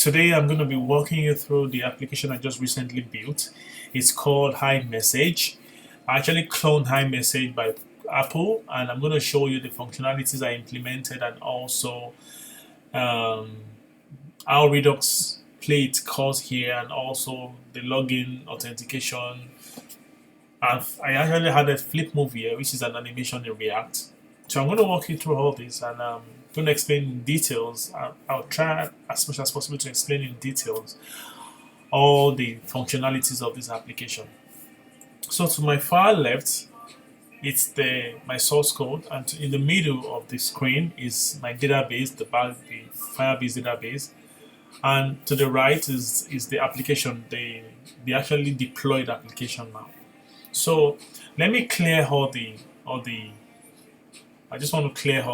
Today I'm going to be walking you through the application I just recently built. It's called iMessage. I actually cloned iMessage by Apple, and I'm going to show you the functionalities I implemented and also um, how Redux play its course here, and also the login authentication. I actually had a flip move here, which is an animation in React. So I'm going to walk you through all this, and I'm going to explain in details. I'll try as much as possible to explain in details all the functionalities of this application. So to my far left, it's my source code, and in the middle of the screen is my database, the Firebase database, and to the right is the application, the actually deployed application now. So let me clear all the I just want to clear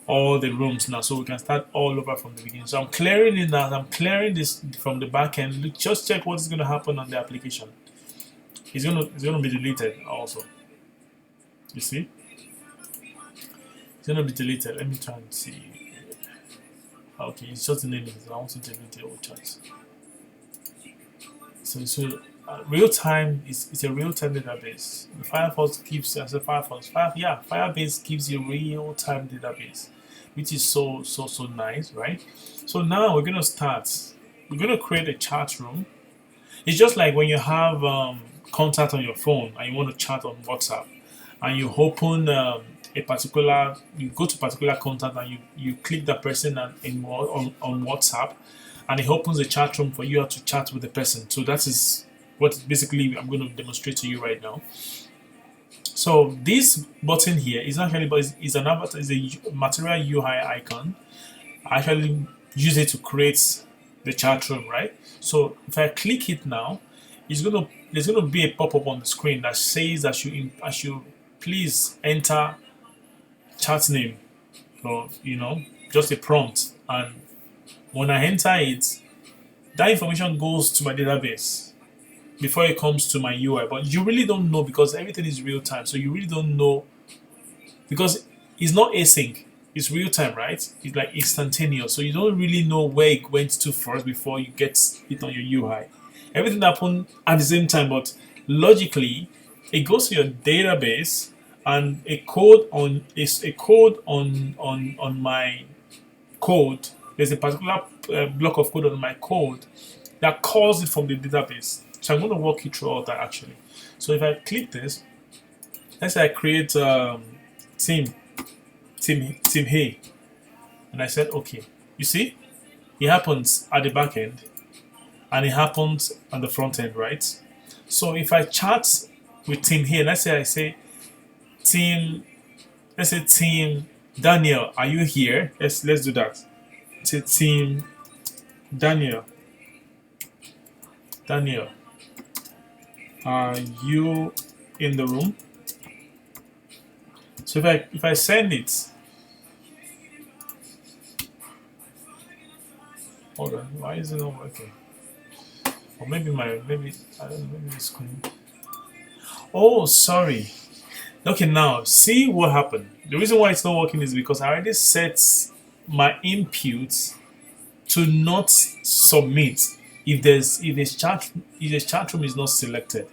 all the rooms now, so we can start all over from the beginning. So I'm clearing it now. I'm clearing this from the back end. Just check what is going to happen on the application. It's going to be deleted also. You see, it's going to be deleted. Let me try and see. Okay, it's just the name. I want to delete the old chat. So real time it's a real time database. Firefox gives as a Firebase gives you real time database, which is so nice, right? So now we're gonna start. We're gonna create a chat room. It's just like when you have contact on your phone and you want to chat on WhatsApp, and you open you go to particular contact and you click that person on WhatsApp, and it opens a chat room for you to chat with the person. So that is what basically I'm going to demonstrate to you right now. So this button here is actually is an avatar, is a material UI icon. I actually use it to create the chat room, right? So if I click it now, there's gonna be a pop-up on the screen that says that I should please enter chat name, or just a prompt. And when I enter it, that information goes to my database before it comes to my UI. But you really don't know, because everything is real time. So you really don't know, because it's not async, it's real time, right? It's like instantaneous. So you don't really know where it went to first before you get it on your UI. Everything happened at the same time, but logically it goes to your database, and a code on my code. There's a particular block of code on my code that calls it from the database. So I'm going to walk you through all that actually. So if I click this, let's say I create team hey, and I said okay. You see, it happens at the back end and it happens on the front end, right? So if I chat with team here, let's say team Daniel, are you here? Let's do that. Say team Daniel, are you in the room? So if I send it, hold on, why is it not working? Or maybe I don't know, maybe the screen. Oh, sorry. Okay, now see what happened. The reason why it's not working is because I already set my inputs to not submit if the chat room is not selected.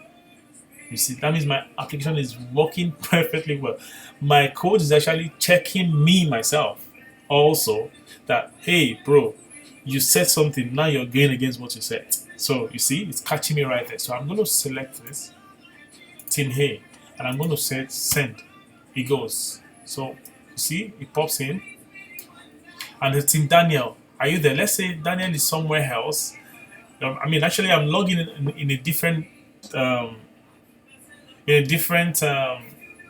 You see, that means my application is working perfectly well. My code is actually checking me myself also, that hey bro, you said something, now you're going against what you said. So you see, it's catching me right there. So I'm going to select this team hey, and I'm going to set send. It goes. So you see, it pops in, and the team Daniel, are you there? Let's say Daniel is somewhere else. Actually, I'm logging in a different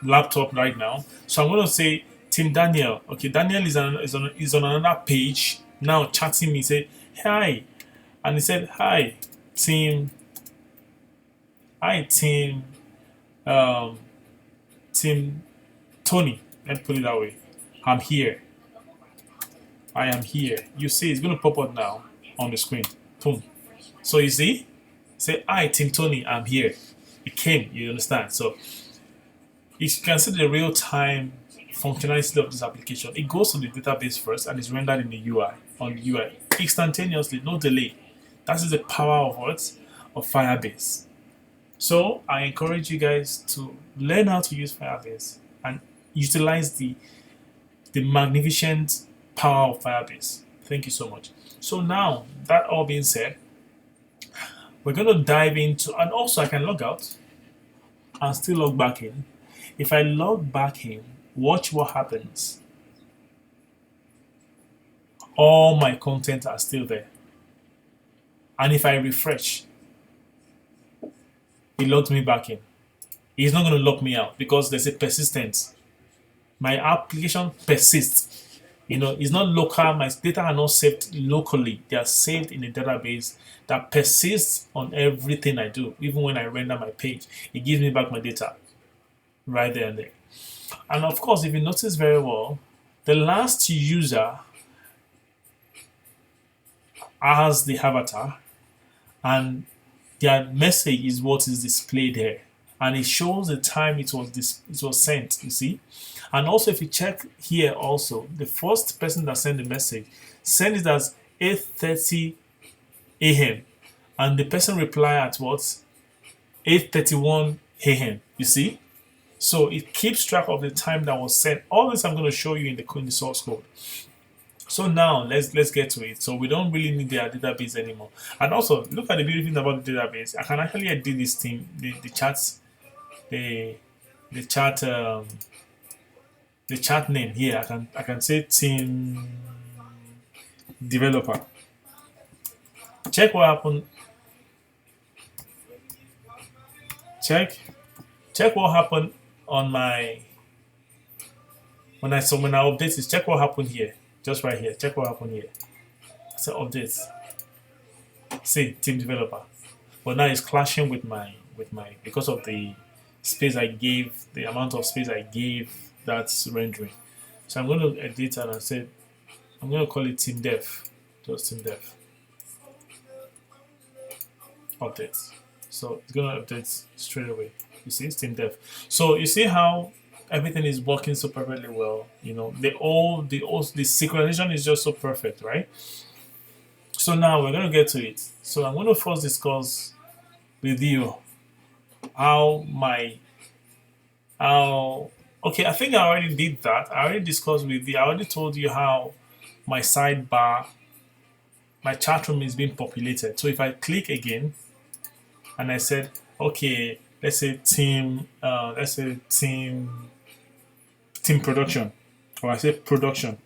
laptop right now. So I'm going to say Team Daniel. Okay, Daniel is on another page now, chatting me. Say hi, and he said hi, team. Hi, team. Team Tony. Let's put it that way. I'm here. I am here. You see, it's going to pop up now on the screen. Boom. So you see, say hi, Team Tony. I'm here. It came. You understand? So you can see the real-time functionality of this application. It goes to the database first and is rendered in the UI. on the UI instantaneously, no delay. That is the power of what? Of Firebase. So I encourage you guys to learn how to use Firebase and utilize the magnificent power of Firebase. Thank you so much. So now, that all being said, we're going to dive into, and also I can log out and still log back in. If I log back in, watch what happens. All my content are still there. And if I refresh, it logs me back in. It's not going to lock me out because there's a persistence. My application persists. It's not local. My data are not saved locally. They are saved in a database that persists on everything I do. Even when I render my page, it gives me back my data right there and there. And of course, if you notice very well, the last user has the avatar and their message is what is displayed here, and it shows the time it was sent, you see. And also, if you check here also, the first person that sent the message sent it as 8:30 a.m. and the person replied at what? 8:31 a.m. You see? So it keeps track of the time that was sent. All this I'm going to show you in the source code. So now let's get to it. So we don't really need their database anymore. And also look at the beautiful thing about the database. I can actually edit this thing, the chats, the chat name here. I can say team developer. Check what happened. Check what happened on my when I update this. Check what happened here. Just right here. Check what happened here. So updates. See, team developer. But now it's clashing with my because of the space I gave, the amount of space I gave that's rendering. So I'm going to edit and I said I'm going to call it team dev. Just team dev. Updates. So it's going to update straight away. You see, it's team dev. So you see how everything is working so perfectly well. The synchronization is just so perfect, right? So now we're going to get to it. So I'm going to first discuss with you okay, I think I already did that. I already discussed with you. I already told you how my sidebar, my chat room is being populated. So if I click again and I said, okay, let's say team production, or I say production,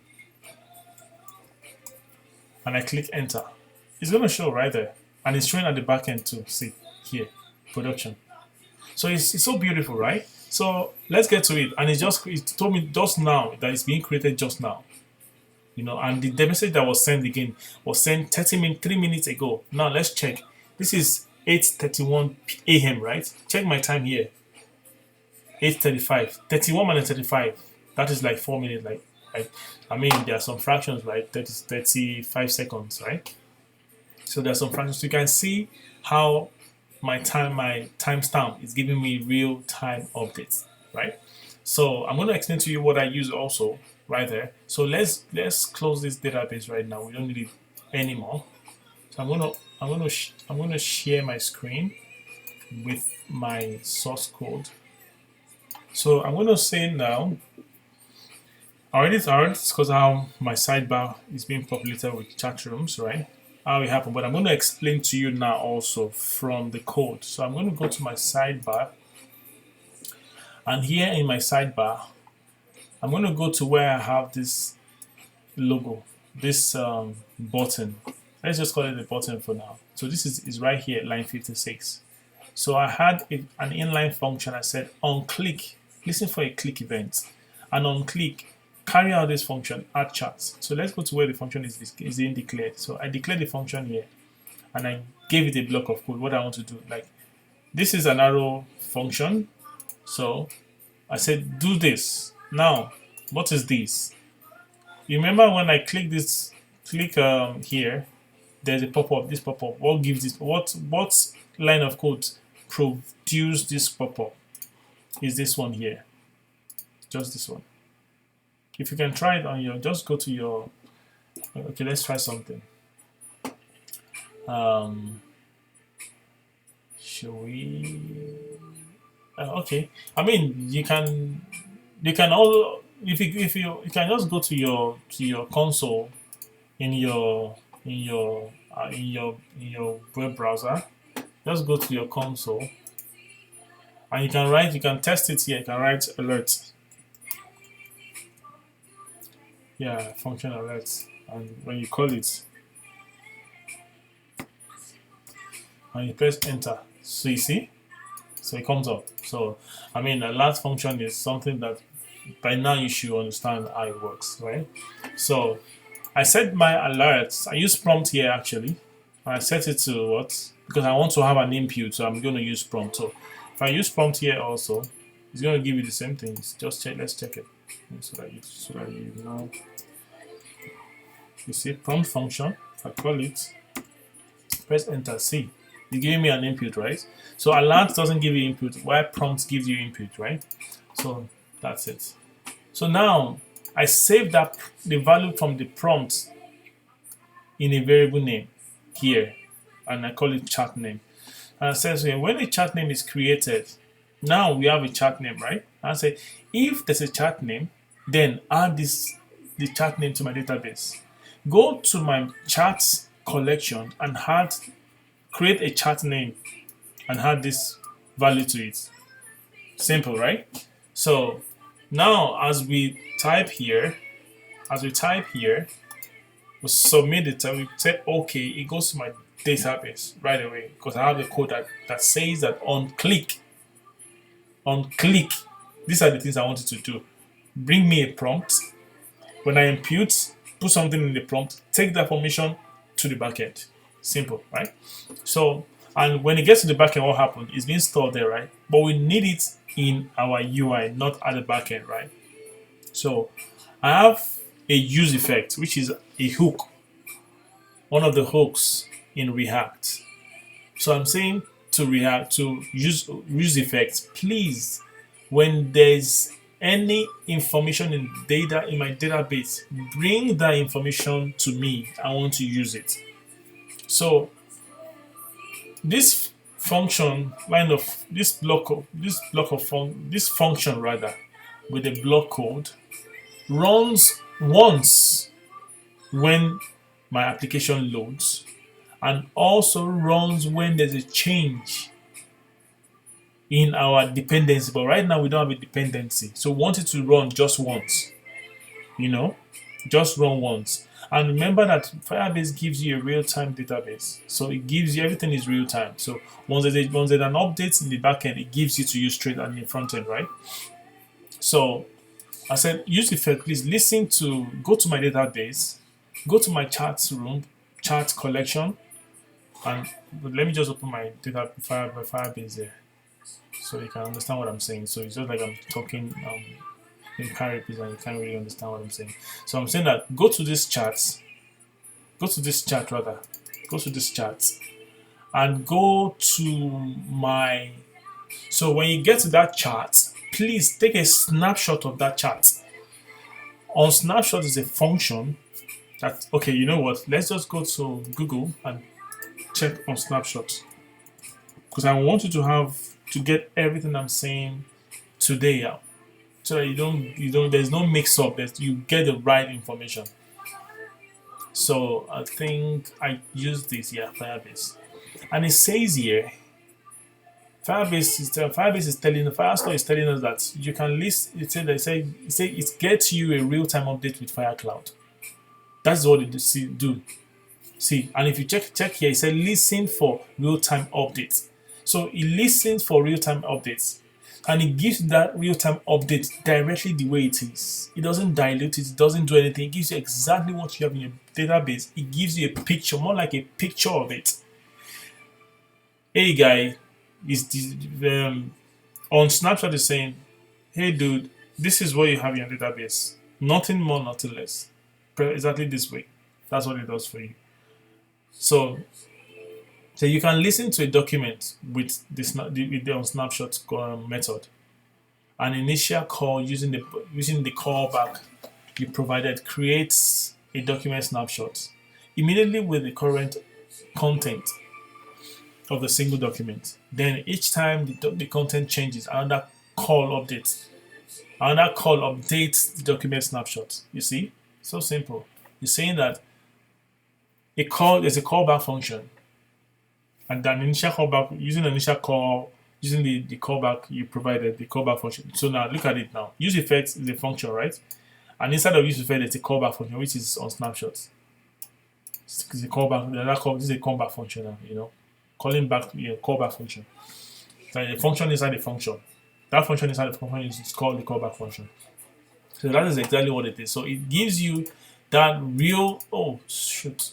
and I click enter, it's going to show right there, and it's showing at the back end too. See here, production. So it's so beautiful, right? So let's get to it. And it told me just now that it's being created just now, and the message that was sent again was sent 3 minutes ago. Now let's check. This is 8:31 a.m. right? Check my time here. 8:35. 31 minus 35. That is like 4 minutes. I mean, there are some fractions, right? 35 seconds, right? So there are some fractions. So you can see how my timestamp is giving me real-time updates, right? So I'm going to explain to you what I use also right there. So let's close this database right now. We don't need it anymore. So I'm going to share my screen with my source code. So I'm going to say now, I already discussed how my sidebar is being populated with chat rooms, right? How it happened, but I'm going to explain to you now also from the code. So I'm going to go to my sidebar, and here in my sidebar, I'm going to go to where I have this logo, this button. Let's just call it the button for now. So this is right here, line 56. So I had an inline function. I said on click, listen for a click event, and on click, carry out this function, add charts. So let's go to where the function is being declared. So I declared the function here, and I gave it a block of code, what I want to do. Like, this is an arrow function. So I said, do this. Now, what is this? You remember when I click this, here, there's a pop-up, this pop-up. What gives this, what line of code produce this pop-up? Is this one here. Just this one. If you can try it on your, just go to your Okay, let's try something. Should we? Okay. I mean, you can all if you can just go to your console in your in your web browser. Just go to your console and you can test it here. You can write alert. Yeah, function alert. And when you call it and you press enter, so you see, so it comes up. So I mean, alert function is something that by now you should understand how it works, right? So I set my alerts. I use prompt here actually. I set it to what? Because I want to have an input, so I'm going to use prompt. So if I use prompt here also, it's going to give you the same things. Just check. Let's check it so that you know. You see prompt function. If I call it, press enter. See, you gave me an input, right? So alert doesn't give you input, while prompt gives you input, right? So that's it. So now I save the value from the prompt in a variable name here, and I call it chat name. And it says here, when a chat name is created, now we have a chat name, right? And I say, if there's a chat name, then add the chat name to my database. Go to my chats collection and create a chat name and add this value to it. Simple, right? So now as we type here, we submit it and we say okay, it goes to my database right away because I have the code that says that on click, these are the things I wanted to do. Bring me a prompt. When I input, put something in the prompt, take that permission to the backend. Simple, right? So, and when it gets to the backend, what happened? It's being stored there, right? But we need it in our UI, not at the backend, right? So, I have a use effect, which is a hook, one of the hooks in React. So I'm saying to React to use effects, please, when there's any information in data in my database, bring that information to me. I want to use it. So this function this function rather with the block code runs once when my application loads and also runs when there's a change in our dependency. But right now we don't have a dependency, so we want it to run just once, just run once. And remember that Firebase gives you a real-time database, so it gives you everything is real-time. So once there's an update in the backend, it gives you to use straight and in the front end, right? So I said use effect, please go to my database, go to my chat collection, and let me just open my data Firebase there so you can understand what I'm saying. So it's just like I'm talking in parables and you can't really understand what I'm saying. So I'm saying that go to this chat and go to my, so when you get to that chart, please take a snapshot of that chart. On snapshot is a function that, okay, you know what, let's just go to Google and check on snapshot, because I want you to get everything I'm saying today out, so that you don't there's no mix up, that you get the right information. So I think I use this here, Firebase, and it says here Firebase is telling Firestore is telling us that you can list. It gets you a real-time update with FireCloud. That's what it do. See, and if you check here, it says listen for real-time updates. So it listens for real-time updates, and it gives that real-time update directly the way it is. It doesn't dilute it. It doesn't do anything. It gives you exactly what you have in your database. It gives you a picture, more like a picture of it. Hey guy, on Snapshot is saying, hey dude, this is what you have in your database. Nothing more, nothing less. Exactly this way. That's what it does for you. So you can listen to a document with the snapshot method. An initial call using the callback you provided creates a document snapshot immediately with the current content of the single document. Then each time the content changes, another call updates the document snapshot. You see, so simple. You're saying that there's a callback function, and an initial callback using an initial call using the callback you provided, the callback function. So now look at it now. Use effect is a function, right? And inside of use effect, there's a callback function which is on snapshots. It's a callback. This is a callback function now. Calling back callback function. So the function inside the function. That function inside the function is called the callback function. So that is exactly what it is. So it gives you that real. Oh shoot!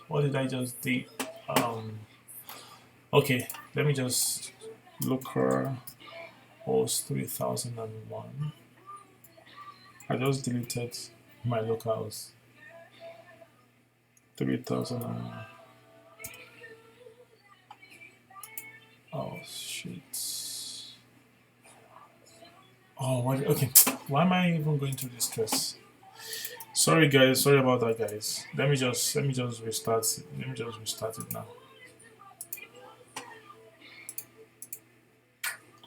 What did I just do? Okay, let me just local host 3001. I just deleted my localhost 3001. Oh shit! Oh, what? Okay, why am I even going through this stress? Sorry guys, sorry about that guys. Let me just restart it. Let me just restart it now.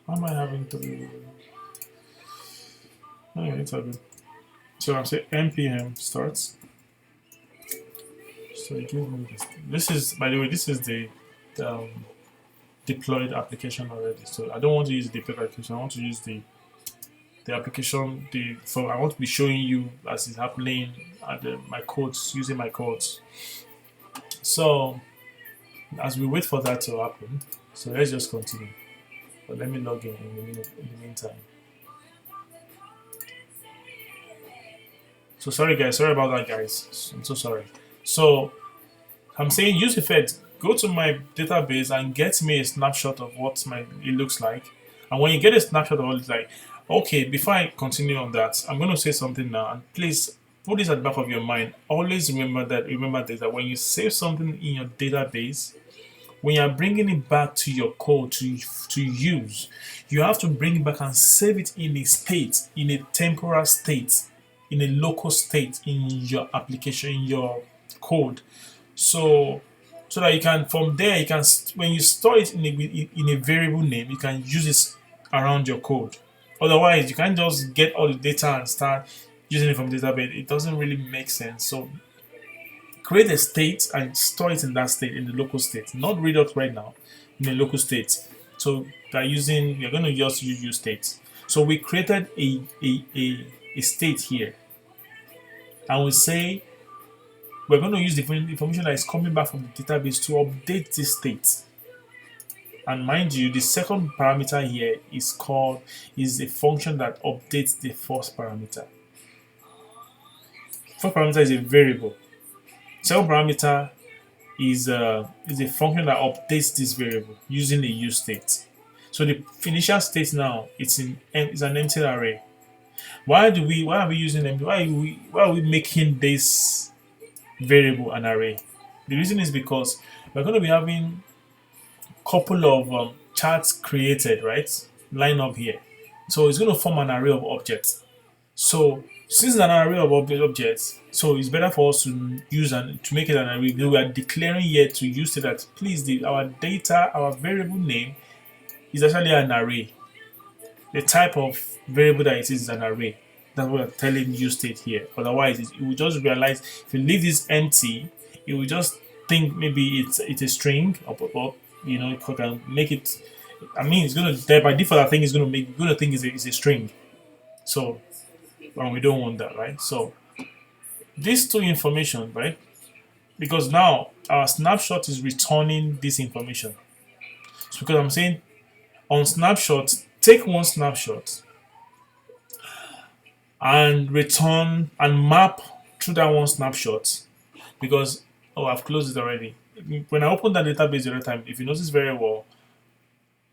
Why am I having to? Anyway, it's all good. So I'll say npm starts. So it gives me this. This is, by the way, this is the deployed application already. So I don't want to use the deployed application. I want to use the application. I want to be showing you as it's happening at my codes, using my codes. So as we wait for that to happen, so let's just continue. But let me log in the meantime. So sorry guys, sorry about that guys. I'm so sorry. So I'm saying use effect. Go to my database and get me a snapshot of what it looks like. And when you get a snapshot of what it's like, okay, before I continue on that, I'm going to say something now. And please put this at the back of your mind. Always remember this, that when you save something in your database, when you're bringing it back to your code to use, you have to bring it back and save it in a state, in a temporal state, in a local state in your application, in your code. So that you can, from there, you can, when you store it in a variable name, you can use it around your code. Otherwise, you can't just get all the data and start using it from database. It doesn't really make sense. So create a state and store it in that state, in the local state, not Redux right now, in the local state. So you're going to just use state. So we created a state here, and we say we're going to use the information that is coming back from the database to update this state. And mind you, the second parameter here is a function that updates the first parameter. First parameter is a variable. Second parameter is a function that updates this variable using the use state. So the initial state now it's an empty array. Why are we using empty? Why are we making this variable an array? The reason is because we're going to be having a couple of charts created, right? Line up here. So it's going to form an array of objects. So since it's an array of objects, so it's better for us to use to make it an array. We are declaring here to use it that please our data, our variable name is actually an array. The type of variable that it is an array. That's what I'm telling you state here. Otherwise, it will just realize if you leave this empty, it will just think maybe it's a string, or you can make it. I mean, it's gonna by default. I think it's gonna think it's a string. So, we don't want that, right? So, these two information, right? Because now our snapshot is returning this information. So, because I'm saying on snapshot, take one snapshot and return and map through that one snapshot, because I've closed it already. When I open that database the other time, if you notice very well,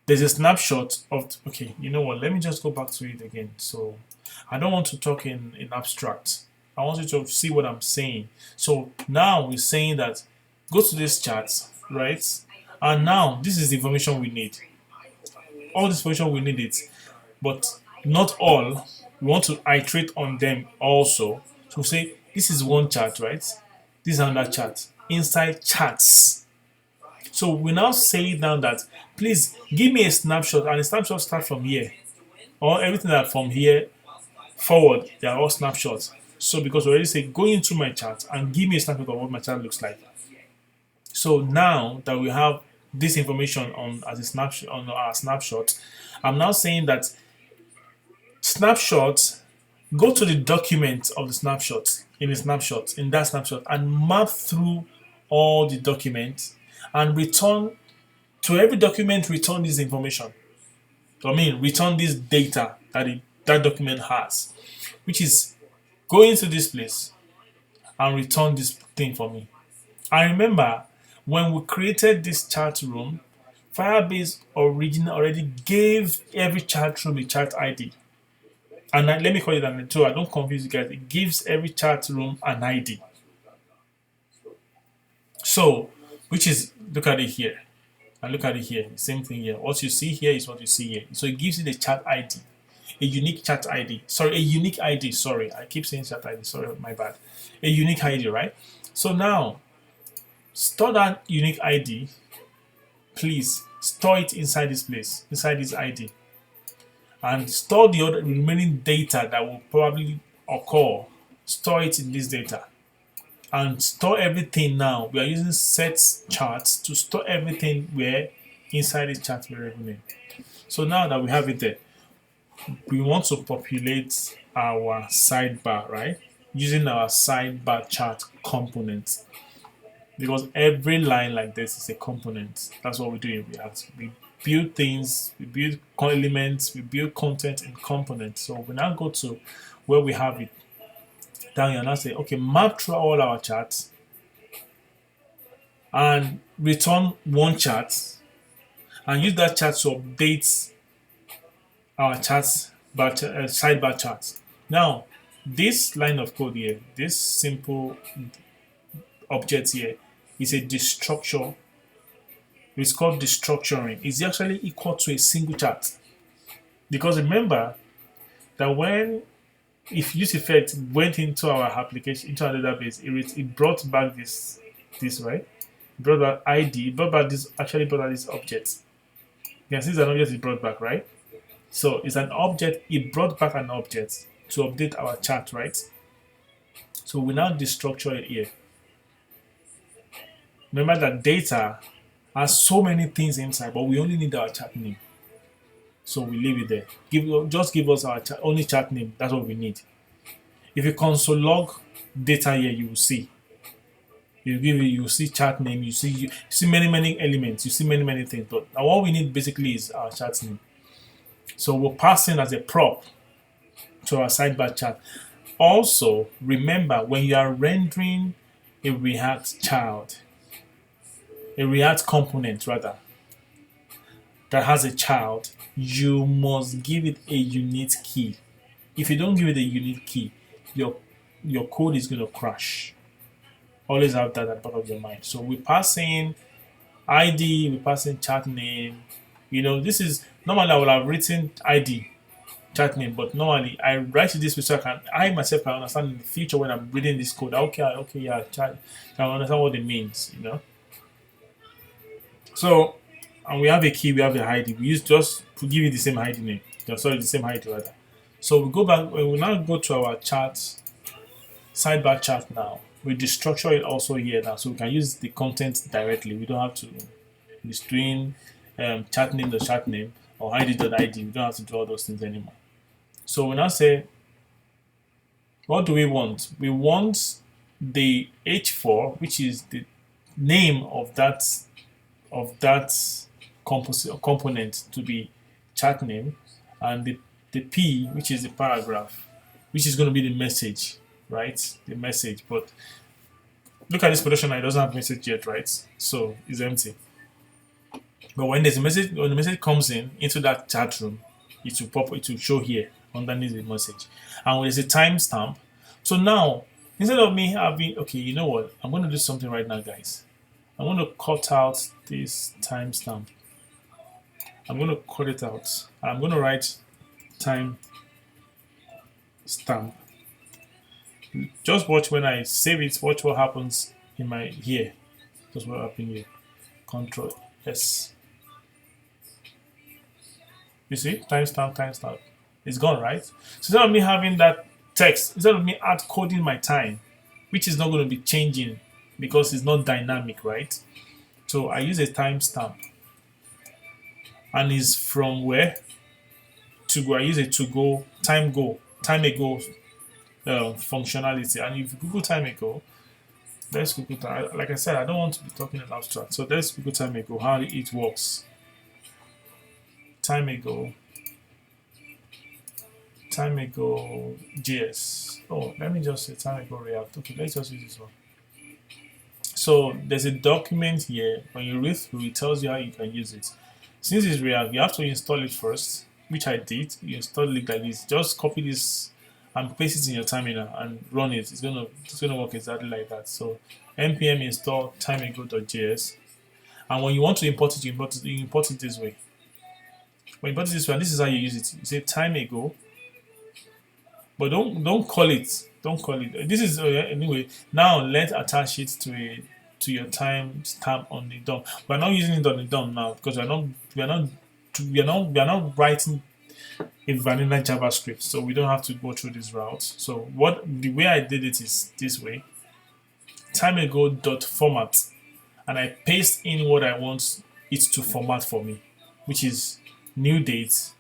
there's a snapshot of, okay, you know what, let me just go back to it again. So I don't want to talk in abstract. I want you to see what I'm saying. So now we're saying that go to this chart, right? And now this is the information we need. All this information we need it, but not all. We want to iterate on them also. So say This is one chart, right? This is another chart. Inside charts. So we now say down that please give me a snapshot, and the snapshot starts from here. Or everything that from here forward, they are all snapshots. So because we already say go into my chart and give me a snapshot of what my chart looks like. So now that we have this information on as a snapshot on our snapshot, I'm now saying that snapshot, go to the document of the snapshot in that snapshot and map through all the documents and return to every document, return this information. I mean, return this data that that document has, which is go into this place and return this thing for me. I remember when we created this chat room, Firebase already gave every chat room a chat ID. And let me call it an so I don't confuse you guys. It gives every chat room an ID. So, which is, look at it here. And look at it here. Same thing here. What you see here is what you see here. So it gives you the chat ID. A unique chat ID. Sorry, a unique ID. Sorry, I keep saying chat ID. Sorry, my bad. A unique ID, right? So now, store that unique ID. Please store it inside this place, inside this ID. And store the other remaining data that will probably occur. Store it in this data. And store everything now. We are using set charts to store everything where inside the chart variable. So now that we have it there, we want to populate our sidebar, right? Using our sidebar chart component. Because every line like this is a component. That's what we do in React. We build things, we build elements, we build content in components. So we now go to where we have it down here and I say, okay, map through all our charts and return one chart and use that chart to update our charts, but sidebar charts. Now, this line of code here, this simple object here, is a destructure. It's called destructuring. It's actually equal to a single chart. Because remember that when if use effect went into our application, into our database, it brought back this right? It brought back ID, it brought back this object. You can see it's an object it brought back, right? So it's an object, it brought back an object to update our chart, right? So we now destructure it here. Remember that data has so many things inside, but we only need our chart name. So we leave it there. Just give us our only chart name. That's what we need. If you console log data here, you will see. You see chart name. You see many elements. You see many things. But now what we need basically is our chart name. So we'll pass in as a prop to our sidebar chart. Also, remember when you are rendering a React component rather, that has a child, you must give it a unique key. If you don't give it a unique key, your code is going to crash. Always have that at the back of your mind. So we pass in ID, we pass in chart name. This is normally I would have written ID, chart name, but normally I write it this way so I myself can understand in the future when I'm reading this code. Okay, yeah, chart, can understand what it means, So, and we have a key, we have the ID. We use just to give it the same ID name. Sorry, the same ID rather. So we go back, we now go to our chart, sidebar chart now. We destructure it also here now, so we can use the content directly. We don't have to string chart name the chart name or ID.id. We don't have to do all those things anymore. So we now say, what do we want? We want the H4, which is the name of that component to be chart name, and the P, which is the paragraph, which is going to be the message, right? The message. But look at this production, it doesn't have message yet, right? So it's empty. But when there's a message, when the message comes into that chat room, it will show here underneath the message, and there's a timestamp. So now, instead of me having, okay, you know what? I'm going to do something right now, guys. I'm going to cut out this timestamp. I'm going to cut it out. I'm going to write timestamp. Just watch when I save it. Watch what happens in my here. Just what happened here. Control S. You see, timestamp, timestamp. It's gone, right? So instead of me having that text, instead of me hard coding my time, which is not going to be changing because it's not dynamic, right? So I use a timestamp, and it's from where to go. I use a to go time ago functionality. And if you Google time ago, let's Google time. Like I said, I don't want to be talking in abstract, so let's Google time ago. How it works. Time ago JS. Oh, let me just say time ago React. Okay, let's just use this one. So there's a document here. When you read through, it tells you how you can use it. Since it's React, you have to install it first, which I did. You install it like this. Just copy this and paste it in your terminal and run it. It's gonna work exactly like that. So npm install timeago.js, and when you want to import it, you import it this way. When you import it this way, and this is how you use it. You say time ago, but don't call it. Don't call it. This is anyway. Now let's attach it to your time stamp on the DOM. We're not using it on the DOM now because we are not writing a vanilla JavaScript, so we don't have to go through this route. So the way I did it is this way: timeago.format, and I paste in what I want it to format for me, which is new date.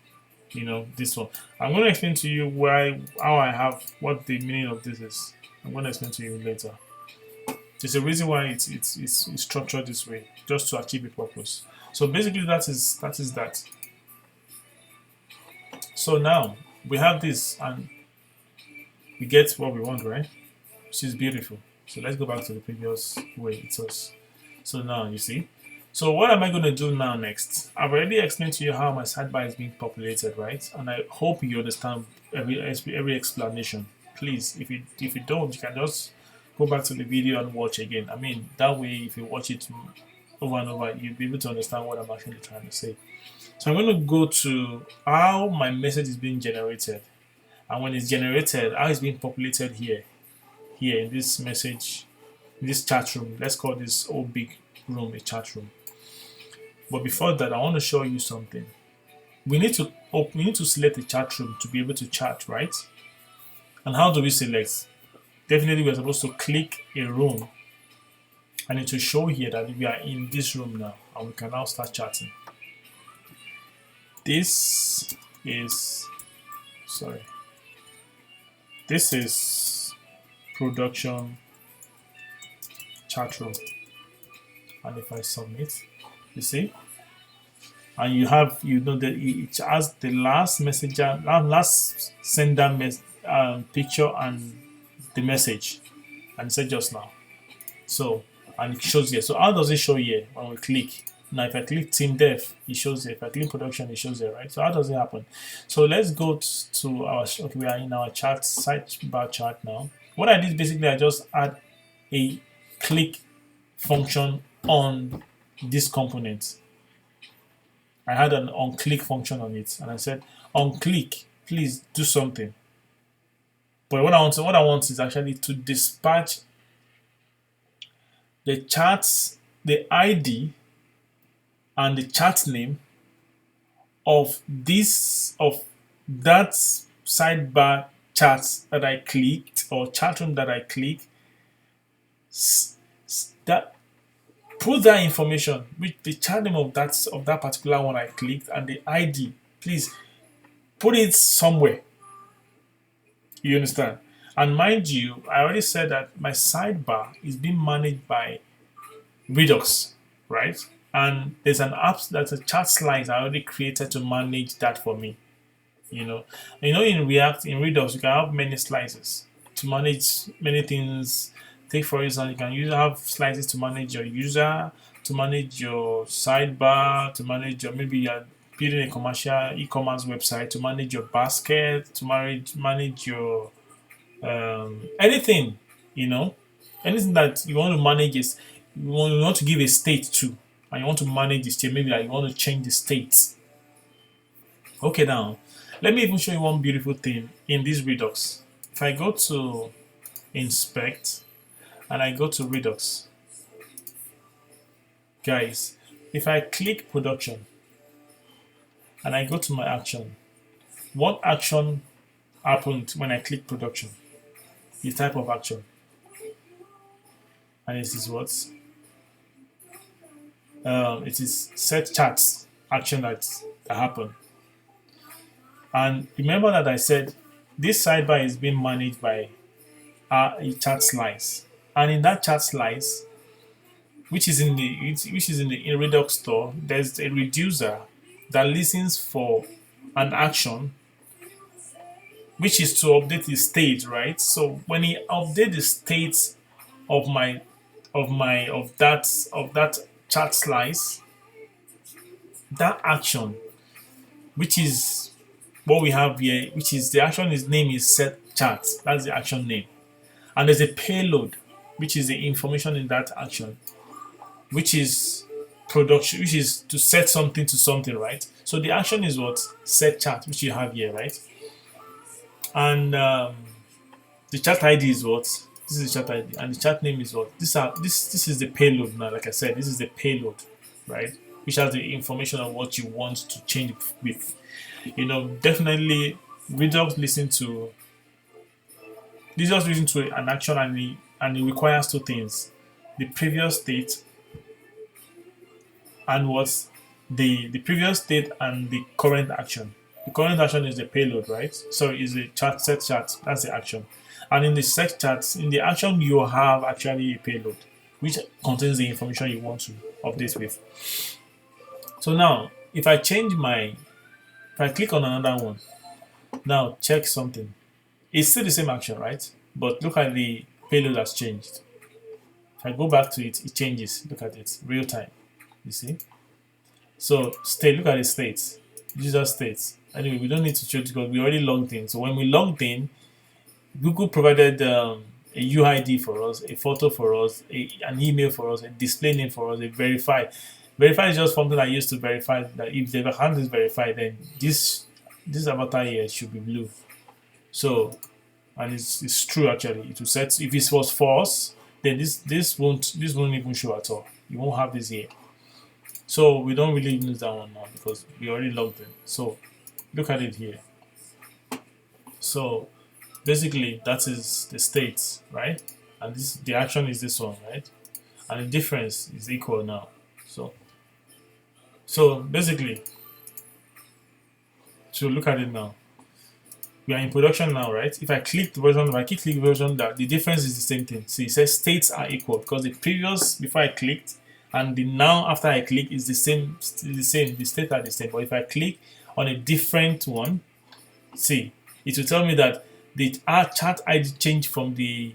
You know, this one. I'm going to explain to you what the meaning of this is. I'm going to explain to you later. There's a reason why it's structured this way, just to achieve a purpose. So basically, that is that. So now we have this, and we get what we want, right? Which is beautiful. So let's go back to the previous way it was. So now you see. So what am I going to do now next? I've already explained to you how my sidebar is being populated, right? And I hope you understand every explanation. Please, if you don't, you can just go back to the video and watch again. I mean, that way, if you watch it over and over, you'll be able to understand what I'm actually trying to say. So I'm going to go to how my message is being generated. And when it's generated, how it's being populated here in this message, in this chat room. Let's call this whole big room a chat room. But before that, I want to show you something. We need to select a chat room to be able to chat, right? And how do we select? Definitely, we're supposed to click a room, and it will show here that we are in this room now, and we can now start chatting. This is production chat room, and if I submit, you see, and you know that it has the last messenger, last sender picture and the message, and it said just now. So, and it shows here. So how does it show here when we click? Now if I click team dev, it shows here. If I click production, it shows here, right? So how does it happen? So let's go to our, okay, we are in our chat, sidebar chat now. What I did basically, I just add a click function on this component. I had an on click function on it, and I said on click, please do something. But what I want is actually to dispatch the chats, the ID and the chat name of that sidebar chat that I clicked, or chat room that I clicked, that put that information with the chat name of that particular one I clicked and the ID. Please put it somewhere. You understand? And mind you, I already said that my sidebar is being managed by Redux, right? And there's an app that's a chat slice I already created to manage that for me. You know, in React, in Redux, you can have many slices to manage many things. Take for instance, you can have slices to manage your user, to manage your sidebar, to manage your, maybe you're building a commercial e-commerce website, to manage your basket, to manage your anything, anything that you want to manage is you want to give a state to, and you want to manage the state. Maybe like you want to change the state. Okay, now let me even show you one beautiful thing in this Redux. If I go to inspect, and I go to Redux. Guys, if I click production and I go to my action, what action happened when I click production? The type of action. And it is what? It is set charts action that happened. And remember that I said this sidebar is being managed by a chart slice, and in that chart slice, which is in the Redux store, there's a reducer that listens for an action, which is to update the state, right? So when he updates the state of that chart slice, that action, which is what we have here, which is the action, his name is set chart. That's the action name. And there's a payload, which is the information in that action, which is production, which is to set something to something, right? So the action is what? Set chart, which you have here, right? And the chart ID is what? This is the chart ID, and the chart name is what? This is the payload now. Like I said, this is the payload, right? Which has the information on what you want to change with. Definitely Redux listen to an action, and it requires two things: the previous state and what's the previous state and the current action. The current action is the payload, right? So is the set chart. That's the action. And in the set charts, in the action, you have actually a payload which contains the information you want to update with. So now, if I click on another one, now check something. It's still the same action, right? But look at the payload has changed. If I go back to it, it changes. Look at it, real time. You see? So state, look at the states, user states. Anyway, we don't need to choose because we already logged in. So when we logged in, Google provided a UID for us, a photo for us, an email for us, a display name for us, a verify. Verify is just something I use to verify that if the account is verified, then this avatar here should be blue. So, and it's true actually. It will set, if it was false, then this won't even show at all. You won't have this here. So we don't really use that one now because we already logged in. So look at it here. So basically that is the state, right? And the action is this one, right? And the difference is equal now. So basically, to look at it now, we are in production now, right? If I click the version, that the difference is the same thing. See, it says states are equal because the previous before I clicked and the now after I click is the same. The states are the same. But if I click on a different one, see, it will tell me that our chart ID changed from the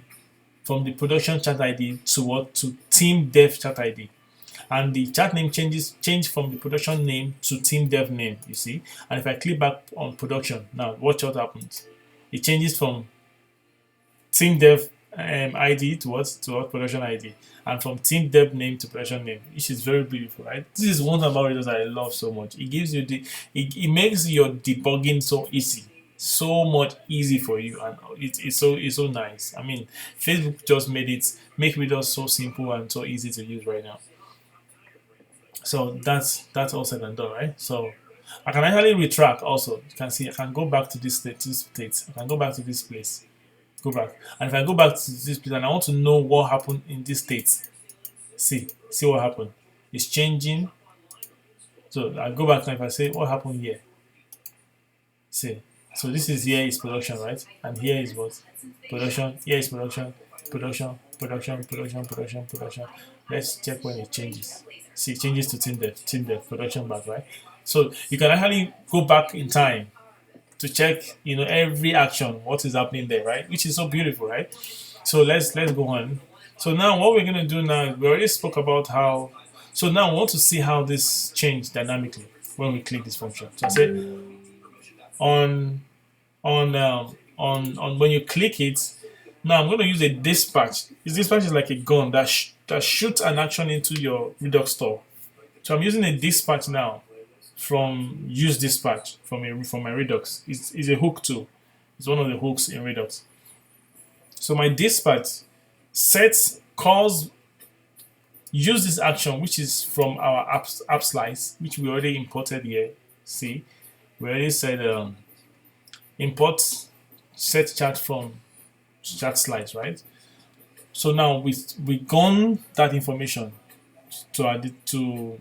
production chart ID to what? To team dev chart ID. And the chart name change from the production name to team dev name, you see. And if I click back on production, now watch what happens. It changes from team dev ID to what production ID, and from team dev name to production name, which is very beautiful, right? This is one about Redux that I love so much. It gives you it makes your debugging so easy, so much easy for you, and it's so nice. I mean, Facebook just make Redux so simple and so easy to use right now. So that's all said and done, right? So I can actually retract also. You can see I can go back to this state. I can go back to this place. Go back. And if I go back to this place and I want to know what happened in this state, see what happened. It's changing. So I go back and if I say what happened here. See. So this is here is production, right? And here is what? Production. Here is production. Production. Let's check when it changes. See, it changes to team dev, production back, right? So you can actually go back in time to check, every action, what is happening there, right? Which is so beautiful, right? So let's go on. So now what we're gonna do now, we already spoke about how. So now we want to see how this changed dynamically when we click this function. So I say on when you click it. Now I'm going to use a dispatch. This dispatch is like a gun that shoots an action into your Redux store. So I'm using a dispatch now from use dispatch from my Redux. It's a hook tool. It's one of the hooks in Redux. So my dispatch sets calls use this action, which is from our app slice, which we already imported here. See, we already said import set chat from chat slice, right? So now we gone that information to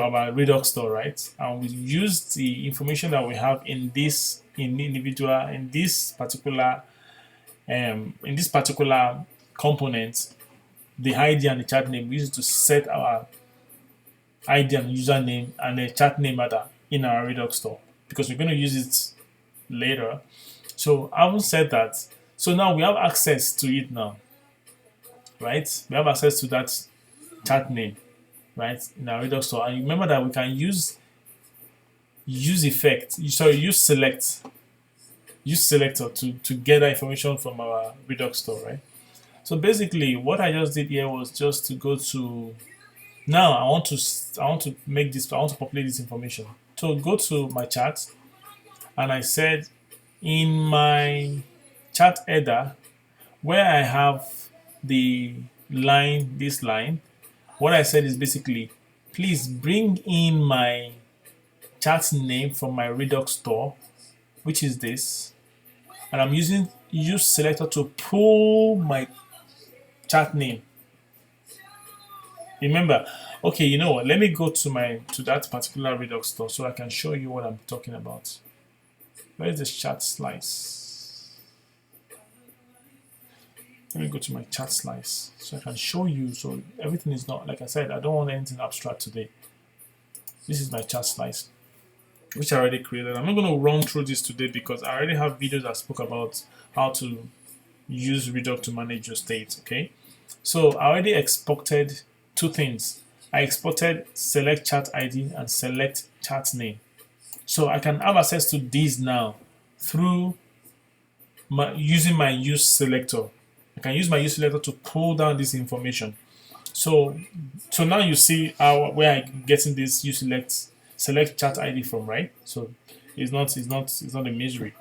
our Redux store, right? And we use the information that we have in this particular component, the ID and the chat name. We use it to set our ID and username and the chat name rather in our Redux store because we're going to use it later. So having said that, so now we have access to it now, right? We have access to that chat name, right, in our Redux store. And remember that we can use selector to get that information from our Redux store, right? So basically, what I just did here was just to go to. Now I want to populate this information. So go to my chat, and I said in my chat header where I have this line, what I said is basically, please bring in my chat name from my Redux store, which is this, and I'm using use selector to pull my chat name. Remember, okay, you know what? Let me go to that particular Redux store so I can show you what I'm talking about. Where is this chat slice? Let me go to my chat slice so I can show you. So everything is not, like I said, I don't want anything abstract today. This is my chat slice, which I already created. I'm not going to run through this today because I already have videos that spoke about how to use Redux to manage your state, okay? So I already exported two things. I exported select chat ID and select chat name. So I can have access to these now through using my use selector. I can use my use selector to pull down this information. So now you see where I'm getting this use select chat ID from, right? So it's not a misery.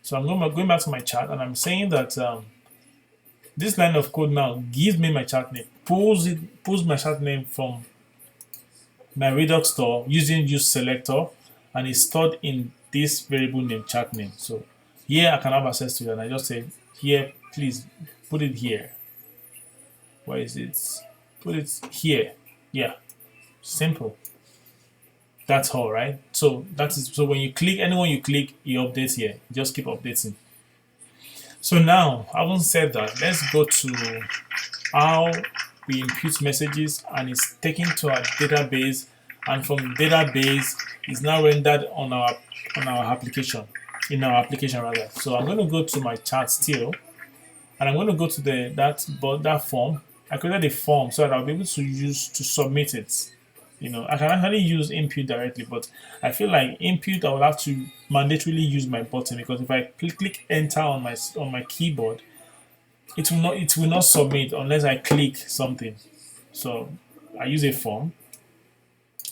So I'm going back to my chat and I'm saying that this line of code now gives me my chat name, pulls my chat name from my Redux store using use selector, and it's stored in this variable name chat name. So here I can have access to it, and I just say here, please put it here. Where is it? Put it here. Yeah, simple. That's all, right? So when you click, anyone you click, it updates here. Just keep updating. So now, having said that, let's go to how we impute messages, and it's taken to our database, and from database is now rendered on our application, in our application rather. So I'm going to go to my chat still, and I'm going to go to that form. I created a form so that I'll be able to submit it. You know, I can actually use impute directly, but I feel like impute I will have to mandatorily use my button, because if I click enter on my keyboard, it will not submit unless I click something. So I use a form,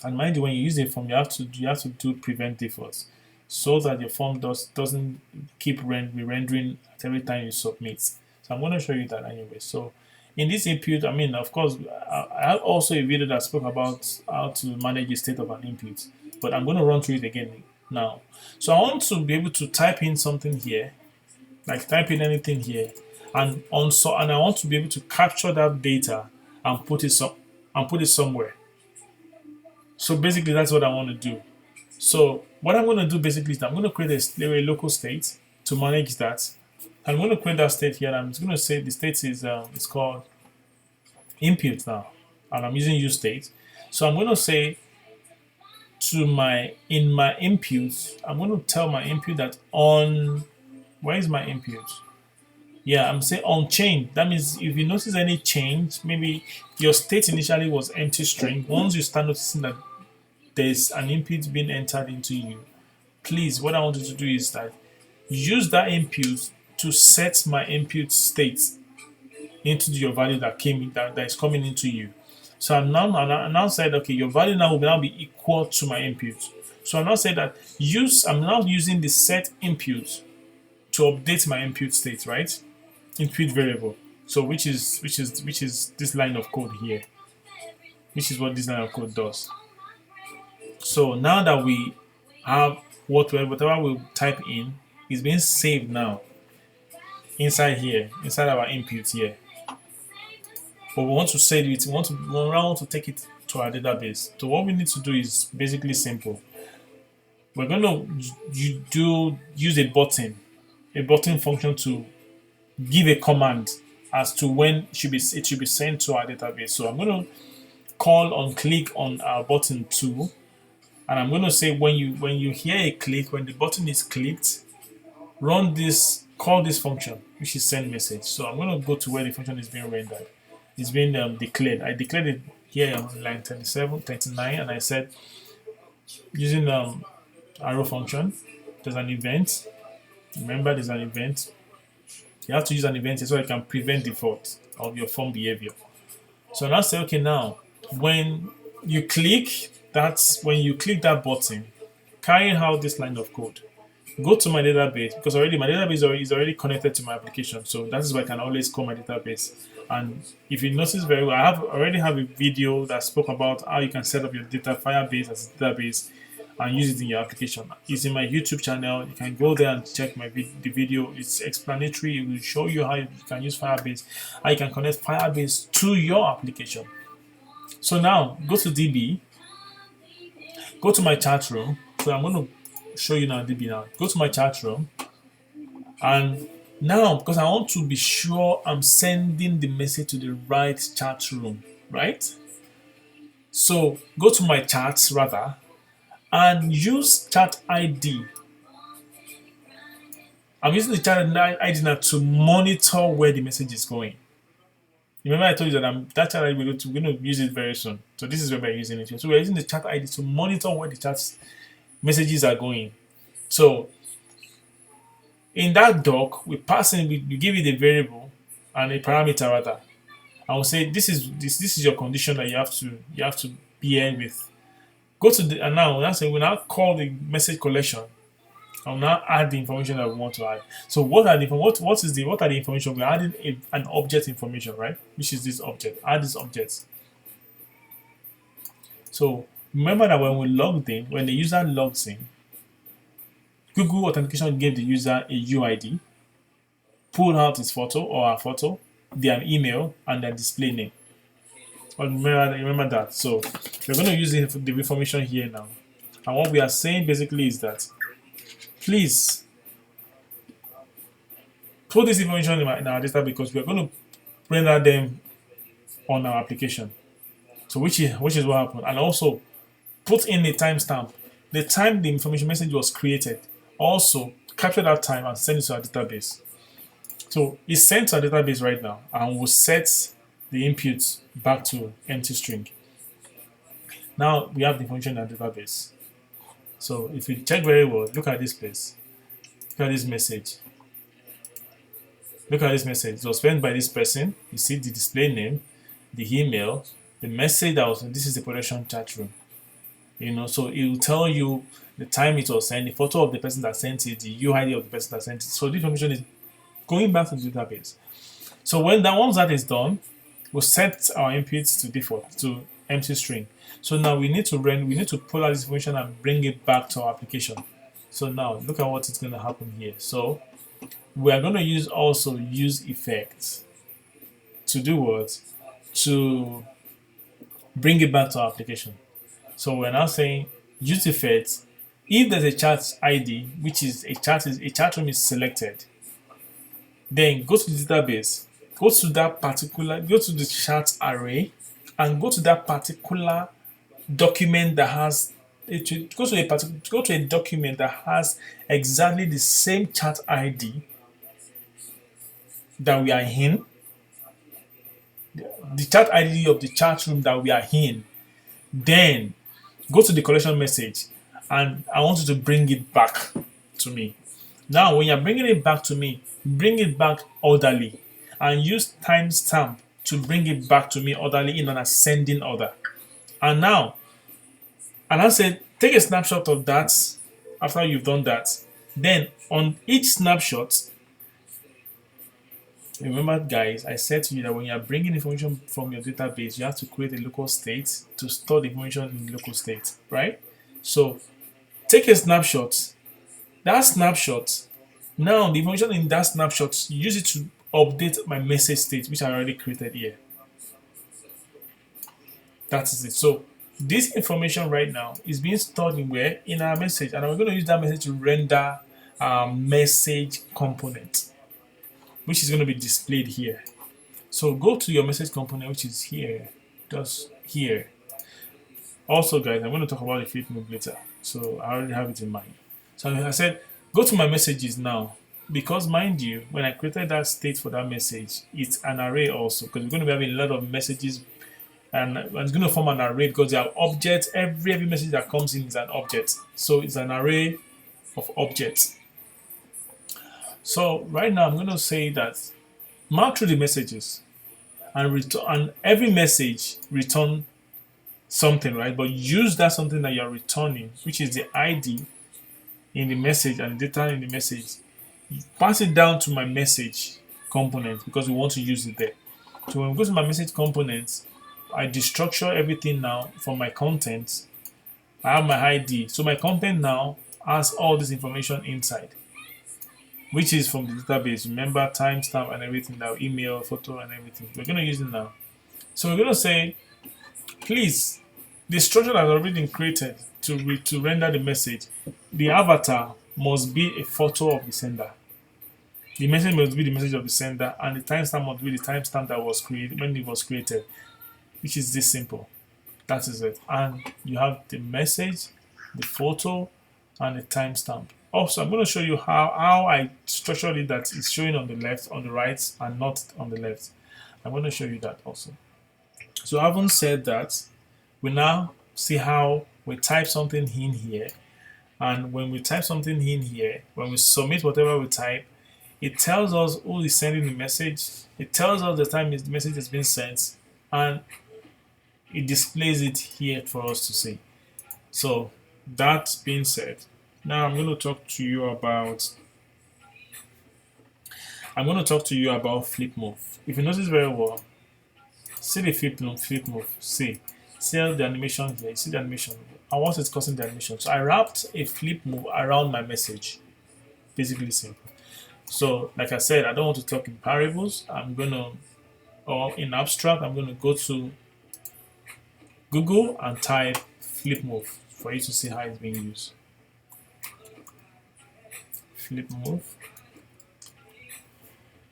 and mind you, when you use a form, you have to do prevent defaults so that your form doesn't keep rendering at every time you submit. So I'm going to show you that anyway. So in this impute, I mean, of course, I have also a video that spoke about how to manage the state of an impute, but I'm going to run through it again now. So I want to be able to type in something here, like type in anything here, and I want to be able to capture that data and put it somewhere. So basically, that's what I want to do. So what I'm going to do basically is I'm going to create a local state to manage that. I'm going to create that state here, and I'm just going to say the state is it's called impute now, and I'm using use state. So I'm going to say in my impute, I'm going to tell my impute that where is my impute? Yeah, I'm saying on change. That means if you notice any change, maybe your state initially was empty string. Once you start noticing that there's an impute being entered into you, please, what I want you to do is that use that impute to set my impute state into your value that is coming into you. So I now said, okay, your value now will now be equal to my impute. So I now said that I'm now using the set impute to update my impute state, right? input variable. So which is this line of code here, which is what this line of code does. So now that we have whatever we type in is being saved now inside here, inside our input here. But we want to save it, we want to take it to our database. So what we need to do is basically simple. We're going to use a button function to give a command as to when it should be sent to our database. So I'm going to click on our button 2, and I'm going to say when you hear a click, when the button is clicked, call this function, which is send message. So I'm going to go to where the function is being rendered. It's being declared. I declared it here on line 37, 39, and I said using arrow function, there's an event. Remember, there's an event. You have to use an event so it can prevent default of your form behavior. So now say, okay, now when you click that button, carry out this line of code. Go to my database, because already my database is already connected to my application. So that is why I can always call my database. And if you notice very well, I already have a video that spoke about how you can set up your Firebase as a database and use it in your application. It's in my YouTube channel. You can go there and check the video. It's explanatory. It will show you how you can use Firebase, how you can connect Firebase to your application. So now go to DB, go to my chat room. So I'm going to show you now DB now. Go to my chat room, and now because I want to be sure I'm sending the message to the right chat room, right? So go to my chats rather, and use chat ID. I'm using the chat ID now to monitor where the message is going. Remember I told you that that chat ID we're going to use it very soon. So this is where we're using it. So we're using the chat ID to monitor where the chat messages are going. So in that doc, we give it a variable and a parameter rather. I will say this is your condition that you have to bear with. Go to and now we now call the message collection. I'll now add the information that we want to add. So what are the information? We're adding an object information, right? Which is this object. Add this object. So remember that when the user logs in, Google Authentication gave the user a UID, pulled out his photo or her photo, their email, and their display name. Remember that. So we're going to use the information here now. And what we are saying basically is that please put this information in our database, because we're going to render them on our application. So which is what happened. And also put in a timestamp. The time the information message was created. Also capture that time and send it to our database. So it's sent to our database right now, and we'll set the inputs back to empty string. Now we have the information in our database. So if you check very well, look at this place. Look at this message. Look at this message. It was sent by this person. You see the display name, the email, the message this is the production chat room. So it will tell you the time it was sent, the photo of the person that sent it, the UID of the person that sent it. So this information is going back to the database. So once that is done, we'll set our inputs to default to empty string. So now we need to pull out this information and bring it back to our application. So now look at what is going to happen here. So we are going to use effects to do what? To bring it back to our application. So we're now saying use effects. If there's a chat ID, which is a chat room is selected, then go to the database, go to the chat array, and go to that particular document that has go to a document that has exactly the same chat ID that we are in, the chat ID of the chat room that we are in. Then go to the collection message, and I want you to bring it back to me. Now, when you're bringing it back to me, bring it back orderly, and use timestamp to bring it back to me orderly in an ascending order. And I said, take a snapshot of that after you've done that. Then on each snapshot, Remember, guys, I said to you that when you are bringing information from your database, you have to create a local state to store the information in the local state, right? So take a snapshot. That snapshot, now the information in that snapshot, use it to update my message state, which I already created here. That is it. So this information right now is being stored in where? In our message, and we're going to use that message to render our message component, which is going to be displayed here. So go to your message component, which is here, just here. Also, guys, I'm going to talk about the flip move later, so I already have it in mind. So I said, go to my messages now, because mind you, when I created that state for that message, it's an array also, because we're going to be having a lot of messages, and it's going to form an array because they are objects. Every message that comes in is an object, so it's an array of objects. So right now, I'm going to say that mark through the messages and return, and every message return something, right? But use that something that you're returning, which is the ID in the message and the data in the message, pass it down to my message component because we want to use it there. So when we go to my message components, I destructure everything now from my content. I have my ID. So my content now has all this information inside, which is from the database. Remember, timestamp and everything now, email, photo, and everything. We're going to use it now. So we're going to say, please, the structure that has already been created to render the message, the avatar must be a photo of the sender. The message must be the message of the sender, and the timestamp must be the timestamp that was created when it was created, which is this simple. That is it. And you have the message, the photo, and the timestamp. Also, I'm going to show you how I structured it that it's showing on the left, on the right, and not on the left. I'm going to show you that also. So having said that, we now see how we type something in here. And when we type something in here, when we submit whatever we type, it tells us who is sending the message. It tells us the time the message has been sent, and it displays it here for us to see. So that being said, now I'm going to talk to you about flip move. If you notice very well, see the flip move. See the animation here. See the animation. And what is causing the animation? So I wrapped a flip move around my message. Basically simple. So like I said, I don't want to talk in parables. Or in abstract, I'm going to go to Google and type flip move for you to see how it's being used. Flip move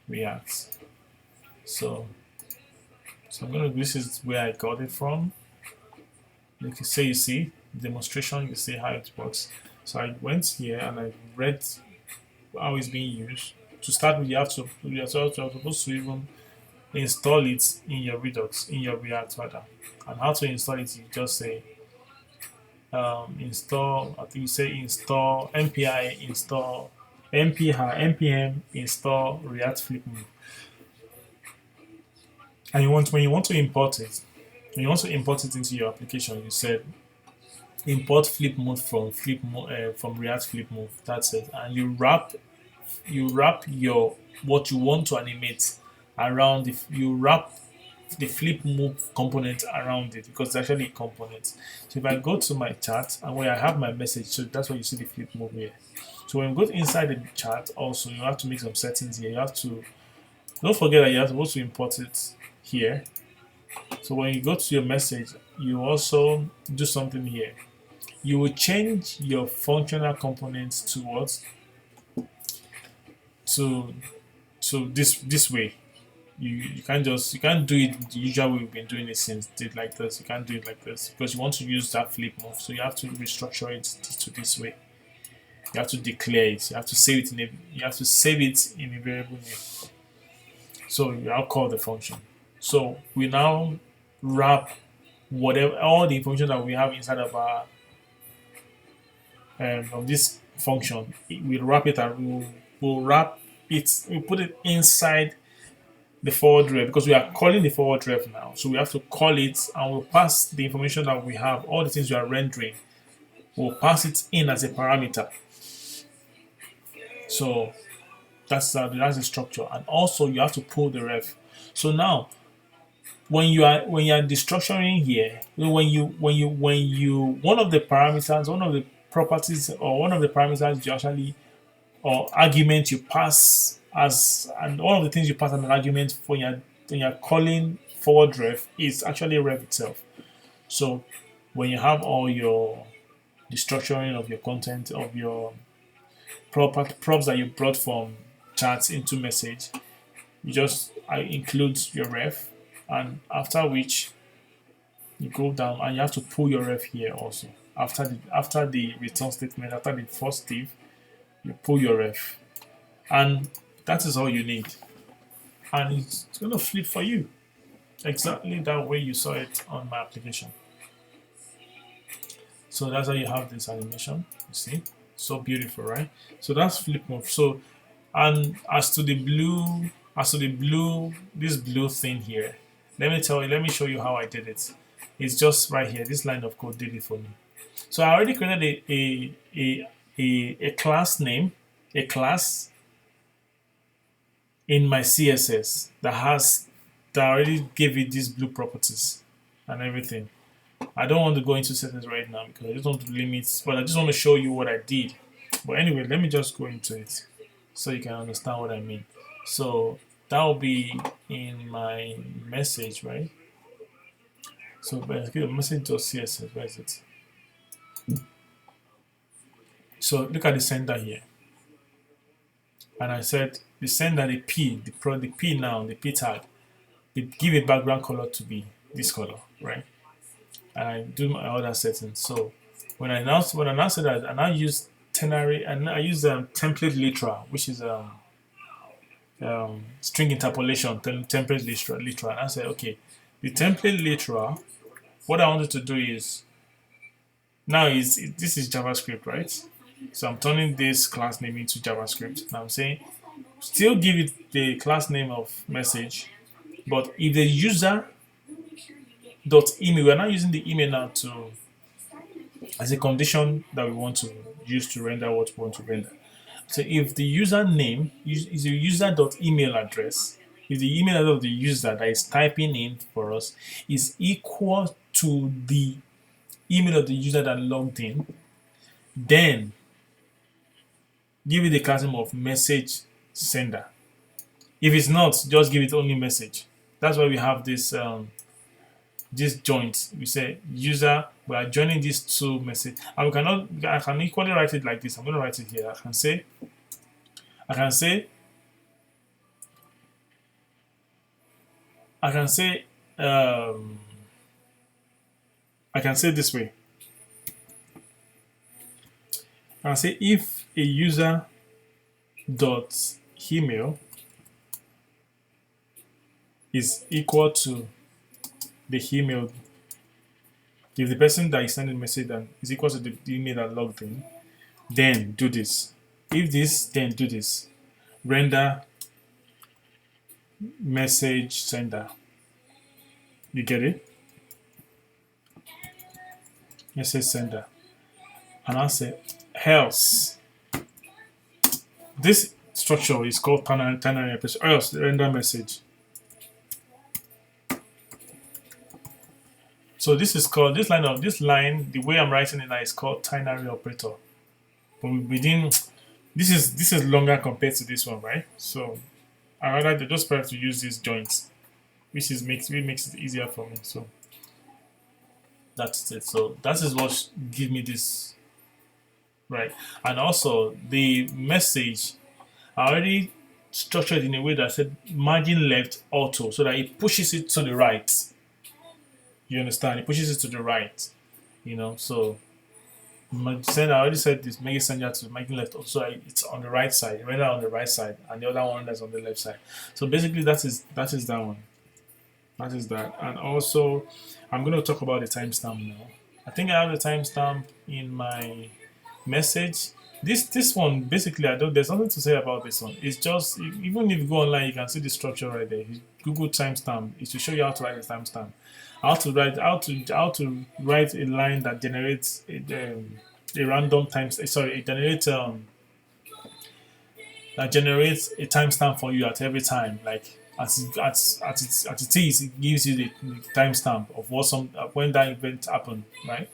React. So I'm going to, this is where I got it from. You can say, you see demonstration, you see how it works. So I went here and I read how it's being used. To start with, you're supposed to even install it in your Redux, in your React rather. And how to install it, you just say install, I think you say install npm install React flip move. And when you want to import it, into your application, you said import flip mode from React flip move. That's it. And you wrap your what you want to animate around you wrap the flip move component around it, because it's actually a component. So if I go to my chart and where I have my message, so that's where you see the flip move here. So when you go inside the chart, also you have to make some settings here. You have to, don't forget that you're supposed to import it here. So when you go to your message, you also do something here. You will change your functional components to what? To this way. You can't do it the usual way we've been doing it since. Did like this. You can't do it like this because you want to use that flip move. So you have to restructure it to this way. You have to declare it. You have to save it in a variable name. So you now call the function. So we now wrap all the information that we have inside of our of this function. We'll wrap it and we'll put it inside the forward ref, because we are calling the forward ref now. So we have to call it and we'll pass the information that we have, all the things we are rendering, we'll pass it in as a parameter. So That's the structure, and also you have to pull the ref. So now, when you are destructuring here, when you one of the parameters, one of the properties, or one of the parameters you actually, or argument you pass as, and one of the things you pass as an argument when you're calling forward ref is actually ref itself. So when you have all your the structuring of your content, of your props that you brought from chats into message, you just include your ref, and after which you go down and you have to pull your ref here also. After the return statement, after the first div, you pull your ref, and that is all you need, and it's gonna flip for you exactly that way you saw it on my application. So that's how you have this animation. You see, so beautiful, right? So that's flip move. So, and as to the blue, this blue thing here, let me show you how I did it. It's just right here. This line of code did it for me. So I already created a class name, a class in my CSS that already gave it these blue properties and everything. I don't want to go into settings right now because I just want to limit, but I just want to show you what I did. But anyway, let me just go into it so you can understand what I mean. So that will be in my message, right? So basically, message.css, where is it? So look at the sender here. And I said the sender, the P now, the P tag, give a background color to be this color, right? And I do my other settings. So when I now say that, and I use ternary, and I use template literal, which is string interpolation, template literal. And I said, okay, the template literal, what I wanted to do is, now this is JavaScript, right? So I'm turning this class name into JavaScript. And I'm saying, still give it the class name of message, but if the user .email, we're not using the email now as a condition that we want to use to render what we want to render. So if the username is the user.email address, if the email address of the user that is typing in for us is equal to the email of the user that logged in, then give it the class name of message sender. If it's not, just give it only message. That's why we have this joint. We say user, we are joining these two messages, and I can equally write it like this. I'm going to write it here. I can say this way. I can say if a user dot email is equal to the email, if the person that is sending message that is equal to the email that logged in, then do this. If this, then do this. Render message sender. You get it? Message sender. And I'll say else. This structure is called ternary operation. Else render message. So this is called this line. The way I'm writing it now is called ternary operator. But this is longer compared to this one, right? So I rather just prefer to use these joints, which makes it easier for me. So that's it. So that is what give me this, right? And also the message I already structured in a way that said margin left auto, so that it pushes it to the right. You understand? It pushes it to the right. So I already said this, make it send to margin left auto, so it's on the right side, render on the right side, and the other one that's on the left side. So basically that is that one. That is that. And also I'm going to talk about the timestamp now. I think I have the timestamp in my message. This one, basically, there's nothing to say about this one. It's just, even if you go online, you can see the structure right there. Google timestamp is to show you how to write a timestamp. How to write a line that generates a random it generates that generates a timestamp for you at every time. Like as it is, it gives you the timestamp of when that event happened, right?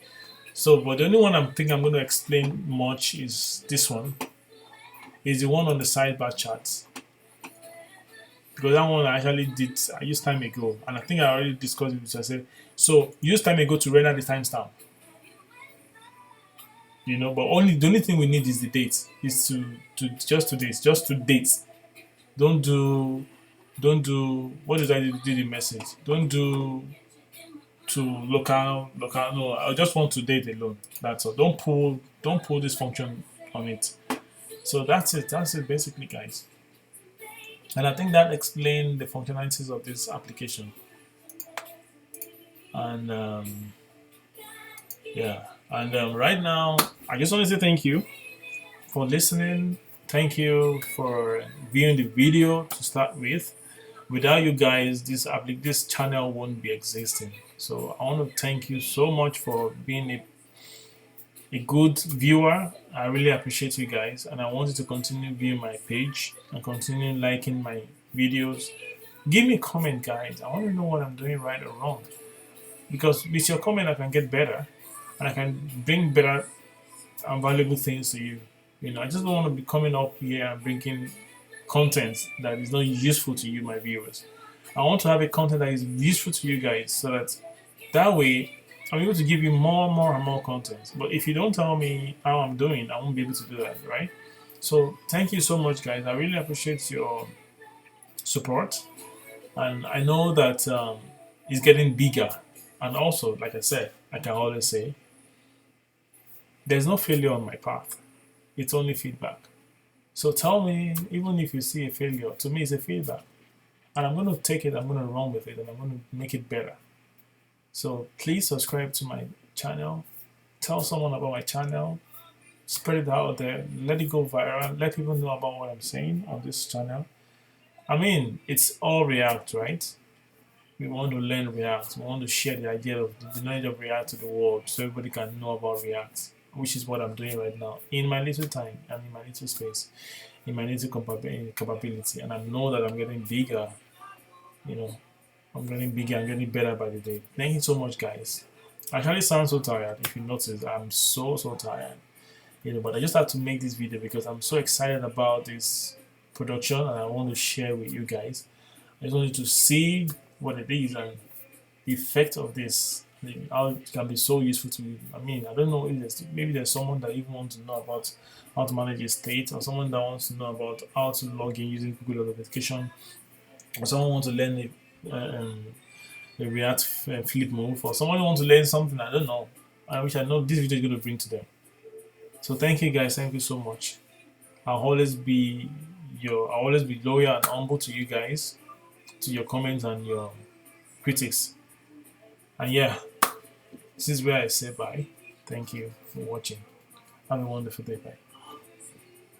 So, but the only one I'm thinking I'm going to explain much is this one. Is the one on the sidebar chat, because that one I used time ago, and I think I already discussed it. Which I said, so use time ago to render the timestamp. But the only thing we need is the date. Is to just to date. Don't do what did I do the message? Don't do to local. No, I just want to date alone. That's all. Don't pull this function on it. So that's it. That's it basically, guys. And I think that explained the functionalities of this application. And yeah, and right now I just want to say thank you for listening. Thank you for viewing the video to start with. Without you guys, this channel won't be existing. So I want to thank you so much for being a good viewer. I really appreciate you guys, and I want you to continue viewing my page and continue liking my videos. Give me a comment, guys. I want to know what I'm doing right or wrong, because with your comment I can get better and I can bring better and valuable things to you. I just don't want to be coming up here and bringing content that is not useful to you, my viewers. I want to have a content that is useful to you guys, so that way I'm able to give you more and more content. But if you don't tell me how I'm doing, I won't be able to do that, right? So thank you so much, guys. I really appreciate your support, and I know that it's getting bigger. And also, like I said, I can always say, there's no failure on my path. It's only feedback. So tell me, even if you see a failure, to me it's a feedback. And I'm going to take it, I'm going to run with it, and I'm going to make it better. So please subscribe to my channel. Tell someone about my channel. Spread it out there. Let it go viral. Let people know about what I'm saying on this channel. I mean, it's all React, right? We want to learn React. We want to share the idea of the knowledge of React to the world, so everybody can know about React, which is what I'm doing right now in my little time and in my little space, in my little capability. And I know that I'm getting bigger. I'm getting bigger. I'm getting better by the day. Thank you so much, guys. I actually sound so tired. If you notice, I'm so tired. But I just have to make this video because I'm so excited about this production, and I want to share with you guys. I just want you to see what it is and the effect of this, how it can be so useful to you. I mean, I don't know if maybe there's someone that even wants to know about how to manage a state, or someone that wants to know about how to log in using Google Authentication, or someone wants to learn the React flip move, or someone wants to learn something I don't know, which I know this video is going to bring to them. So thank you, guys. Thank you so much. I'll always be loyal and humble to you guys, to your comments and your critics. And yeah, this is where I say bye. Thank you for watching. Have a wonderful day. Bye.